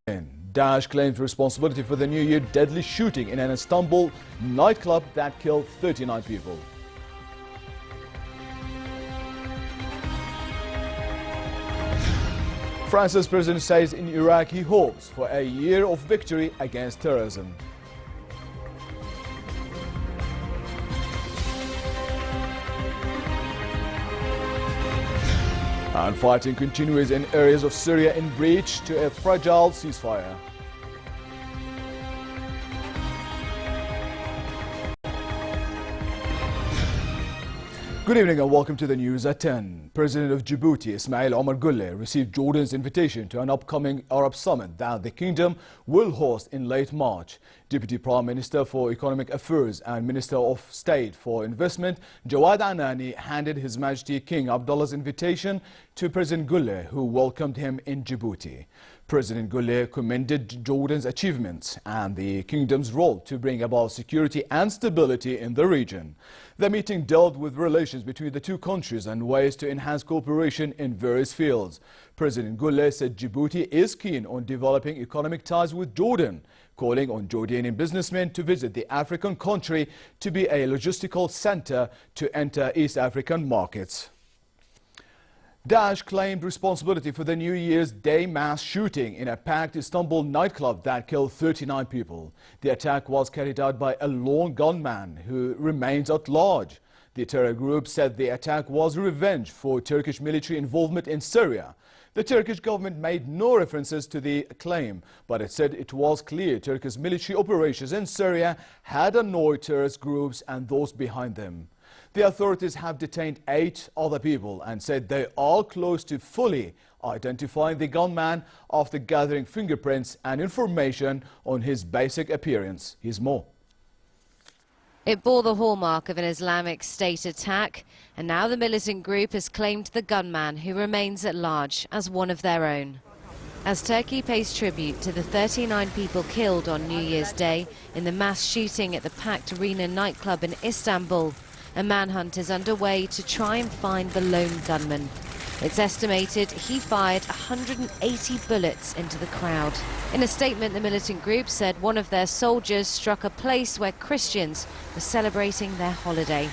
Daesh claims responsibility for the New Year deadly shooting in an Istanbul nightclub that killed 39 people. France's president says in Iraq he hopes for a year of victory against terrorism. And fighting continues in areas of Syria in breach to a fragile ceasefire. Good evening and welcome to the news at 10. President of Djibouti, Ismail Omar Guelleh, received Jordan's invitation to an upcoming Arab summit that the kingdom will host in late March. Deputy Prime Minister for Economic Affairs and Minister of State for Investment, Jawad Anani, handed His Majesty King Abdullah's invitation to President Guelleh, who welcomed him in Djibouti. President Guelleh commended Jordan's achievements and the kingdom's role to bring about security and stability in the region. The meeting dealt with relations between the two countries and ways to enhance cooperation in various fields. President Guelleh said Djibouti is keen on developing economic ties with Jordan, calling on Jordanian businessmen to visit the African country to be a logistical center to enter East African markets. Daesh claimed responsibility for the New Year's Day mass shooting in a packed Istanbul nightclub that killed 39 people. The attack was carried out by a lone gunman who remains at large. The terror group said the attack was revenge for Turkish military involvement in Syria. The Turkish government made no references to the claim, but it said it was clear Turkey's military operations in Syria had annoyed terrorist groups and those behind them. The authorities have detained 8 other people and said they are close to fully identifying the gunman after gathering fingerprints and information on his basic appearance. Here's more. It bore the hallmark of an Islamic State attack, and now the militant group has claimed the gunman, who remains at large, as one of their own. As Turkey pays tribute to the 39 people killed on New Year's Day in the mass shooting at the packed arena nightclub in Istanbul, a manhunt is underway to try and find the lone gunman. It's estimated he fired 180 bullets into the crowd. In a statement, the militant group said one of their soldiers struck a place where Christians were celebrating their holiday.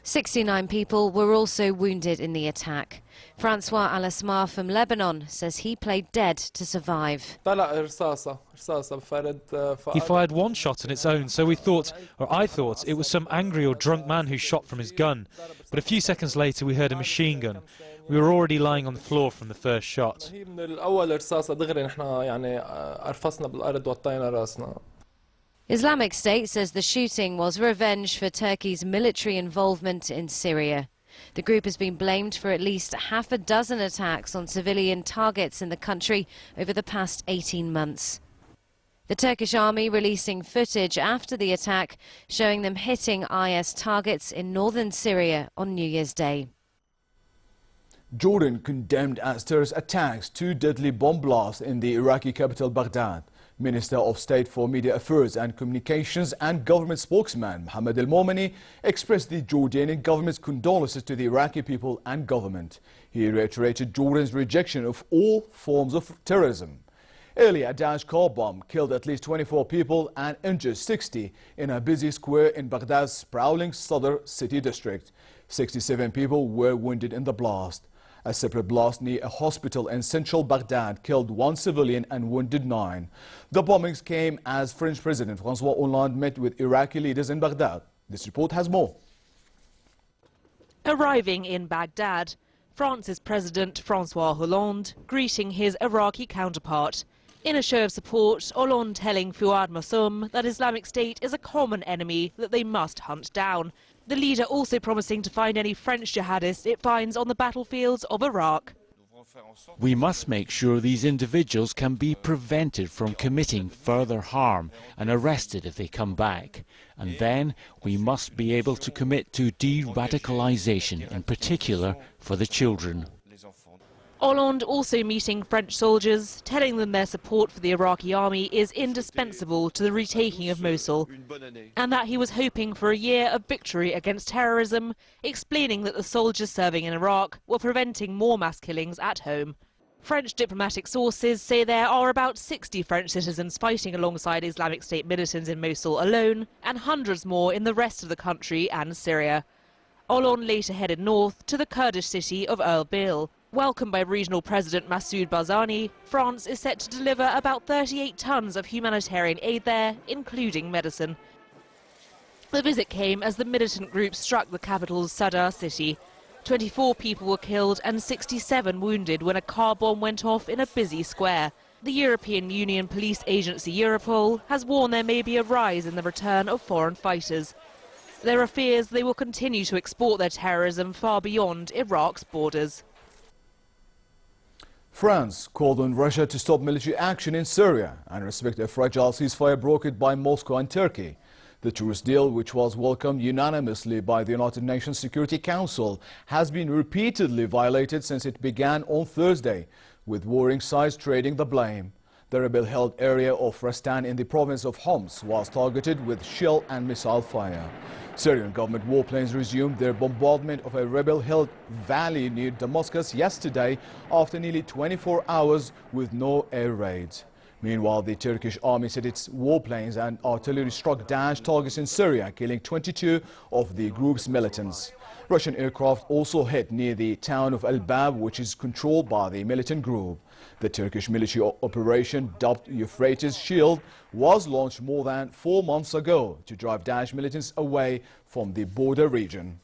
69 people were also wounded in the attack. Francois Al-Asmar from Lebanon says he played dead to survive. He fired one shot on its own, so we thought, or I thought, it was some angry or drunk man who shot from his gun. But a few seconds later we heard a machine gun. We were already lying on the floor from the first shot. Islamic State says the shooting was revenge for Turkey's military involvement in Syria. The group has been blamed for at least half a dozen attacks on civilian targets in the country over the past 18 months. The Turkish army releasing footage after the attack showing them hitting IS targets in northern Syria on New Year's Day. Jordan condemned as terrorist attacks 2 deadly bomb blasts in the Iraqi capital Baghdad. Minister of State for Media Affairs and Communications and government spokesman Mohammed al-Momeni expressed the Jordanian government's condolences to the Iraqi people and government. He reiterated Jordan's rejection of all forms of terrorism. Earlier, a Daesh car bomb killed at least 24 people and injured 60 in a busy square in Baghdad's sprawling Sadr city district. 67 people were wounded in the blast. A separate blast near a hospital in central Baghdad killed 1 civilian and wounded 9. The bombings came as French President François Hollande met with Iraqi leaders in Baghdad. This report has more. Arriving in Baghdad, France's President François Hollande greeting his Iraqi counterpart. In a show of support, Hollande telling Fouad Massoum that Islamic State is a common enemy that they must hunt down. The leader also promising to find any French jihadists it finds on the battlefields of Iraq. We must make sure these individuals can be prevented from committing further harm and arrested if they come back. And then we must be able to commit to de-radicalization, in particular for the children. Hollande also meeting French soldiers, telling them their support for the Iraqi army is indispensable to the retaking of Mosul, and that he was hoping for a year of victory against terrorism, explaining that the soldiers serving in Iraq were preventing more mass killings at home. French diplomatic sources say there are about 60 French citizens fighting alongside Islamic State militants in Mosul alone, and hundreds more in the rest of the country and Syria. Hollande later headed north to the Kurdish city of Erbil. Welcomed by regional president Massoud Barzani, France is set to deliver about 38 tons of humanitarian aid there, including medicine. The visit came as the militant group struck the capital's Sadr city. 24 people were killed and 67 wounded when a car bomb went off in a busy square. The European Union police agency Europol has warned there may be a rise in the return of foreign fighters. There are fears they will continue to export their terrorism far beyond Iraq's borders. France called on Russia to stop military action in Syria and respect a fragile ceasefire brokered by Moscow and Turkey. The truce deal, which was welcomed unanimously by the United Nations Security Council, has been repeatedly violated since it began on Thursday, with warring sides trading the blame. The rebel-held area of Rastan in the province of Homs was targeted with shell and missile fire. Syrian government warplanes resumed their bombardment of a rebel-held valley near Damascus yesterday after nearly 24 hours with no air raids. Meanwhile, the Turkish army said its warplanes and artillery struck Daesh targets in Syria, killing 22 of the group's militants. Russian aircraft also hit near the town of Al-Bab, which is controlled by the militant group. The Turkish military operation, dubbed Euphrates Shield, was launched more than 4 months ago to drive Daesh militants away from the border region.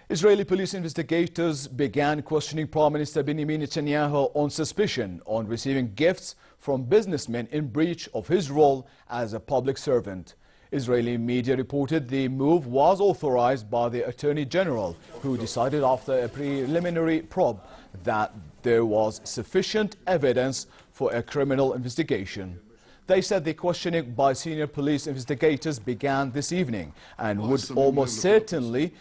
Israeli police investigators began questioning Prime Minister Benjamin Netanyahu on suspicion on receiving gifts from businessmen in breach of his role as a public servant. Israeli media reported the move was authorized by the Attorney General, who decided after a preliminary probe that there was sufficient evidence for a criminal investigation. They said the questioning by senior police investigators began this evening and would almost certainly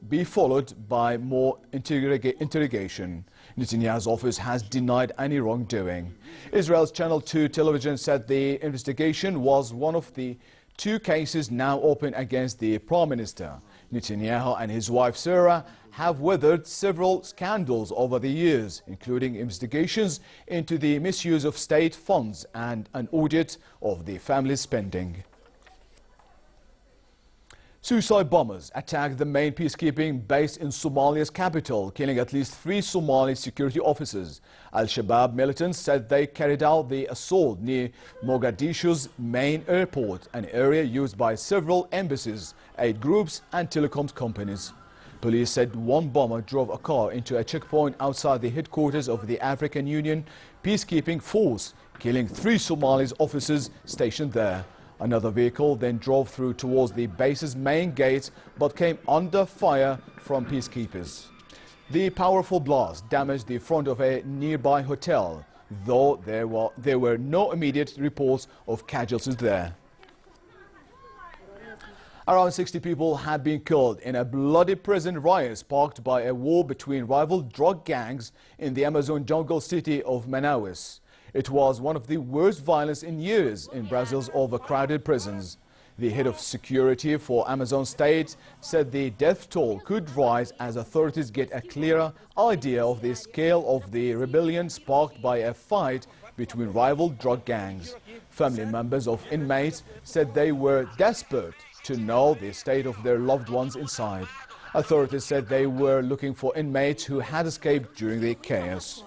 be followed by more interrogation. Netanyahu's office has denied any wrongdoing. Israel's Channel 2 television said the investigation was one of the 2 cases now open against the Prime Minister. Netanyahu and his wife Sarah have weathered several scandals over the years, including investigations into the misuse of state funds and an audit of the family's spending. Suicide bombers attacked the main peacekeeping base in Somalia's capital, killing at least 3 Somali security officers. Al-Shabaab militants said they carried out the assault near Mogadishu's main airport, an area used by several embassies, aid groups and telecom companies. Police said one bomber drove a car into a checkpoint outside the headquarters of the African Union peacekeeping force, killing 3 Somali officers stationed there. Another vehicle then drove through towards the base's main gate but came under fire from peacekeepers. The powerful blast damaged the front of a nearby hotel, though there were no immediate reports of casualties there. Around 60 people had been killed in a bloody prison riot sparked by a war between rival drug gangs in the Amazon jungle city of Manaus. It was one of the worst violence in years in Brazil's overcrowded prisons. The head of security for Amazon state said the death toll could rise as authorities get a clearer idea of the scale of the rebellion sparked by a fight between rival drug gangs. Family members of inmates said they were desperate to know the state of their loved ones inside. Authorities said they were looking for inmates who had escaped during the chaos.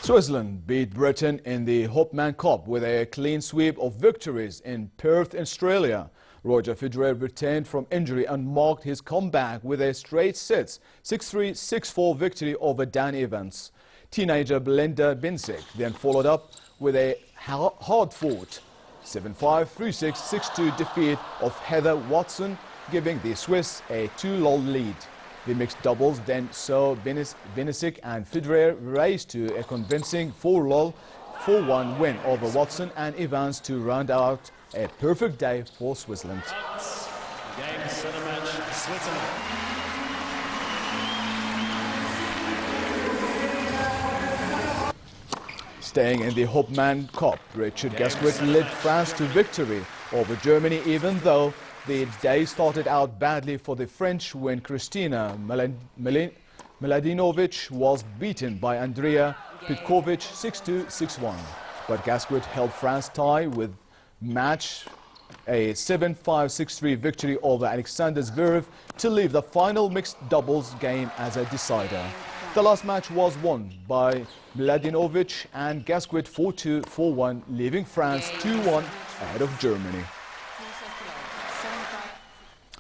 Switzerland beat Britain in the Hopman Cup with a clean sweep of victories in Perth, Australia. Roger Federer returned from injury and marked his comeback with a straight sets 6-3, 6-4 victory over Dan Evans. Teenager Belinda Bencic then followed up with a hard-fought 7-5, 3-6, 6-2 defeat of Heather Watson, giving the Swiss a 2-0 lead. The mixed doubles then saw Bencic and Federer race to a convincing 4-0, 4-1 win over Watson and Evans to round out a perfect day for Switzerland. Game, set, a match, Switzerland. Staying in the Hopman Cup, Richard Gasquet led France to victory over Germany, even though the day started out badly for the French when Kristina Mladenovic was beaten by Andrea Petkovic 6-2, 6-1. But Gasquet held France tie with match a 7-5, 6-3 victory over Alexander Zverev to leave the final mixed doubles game as a decider. The last match was won by Mladenovic and Gasquet 4-2, 4-1, leaving France 2-1 ahead of Germany.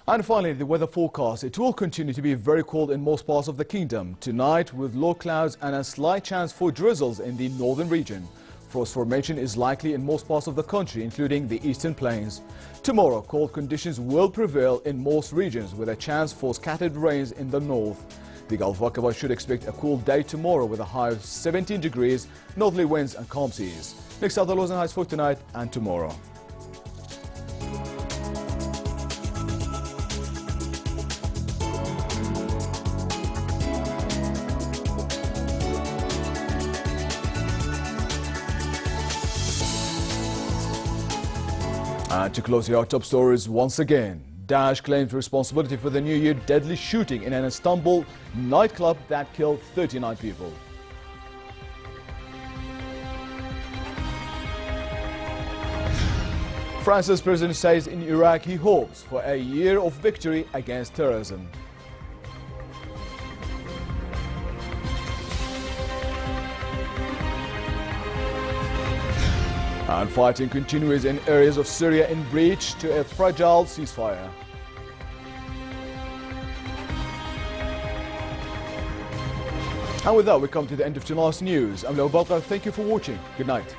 And finally, the weather forecast. It will continue to be very cold in most parts of the kingdom. Tonight, with low clouds and a slight chance for drizzles in the northern region. Frost formation is likely in most parts of the country, including the eastern plains. Tomorrow, cold conditions will prevail in most regions, with a chance for scattered rains in the north. The Gulf of Aqaba should expect a cool day tomorrow with a high of 17 degrees, northerly winds and calm seas. Next are the lows and highs for tonight and tomorrow. And to close our top stories once again, Daesh claims responsibility for the New Year deadly shooting in an Istanbul nightclub that killed 39 people. France's president says in Iraq he hopes for a year of victory against terrorism. And fighting continues in areas of Syria in breach to a fragile ceasefire. And with that, we come to the end of tonight's news. I'm Leo Balka. Thank you for watching. Good night.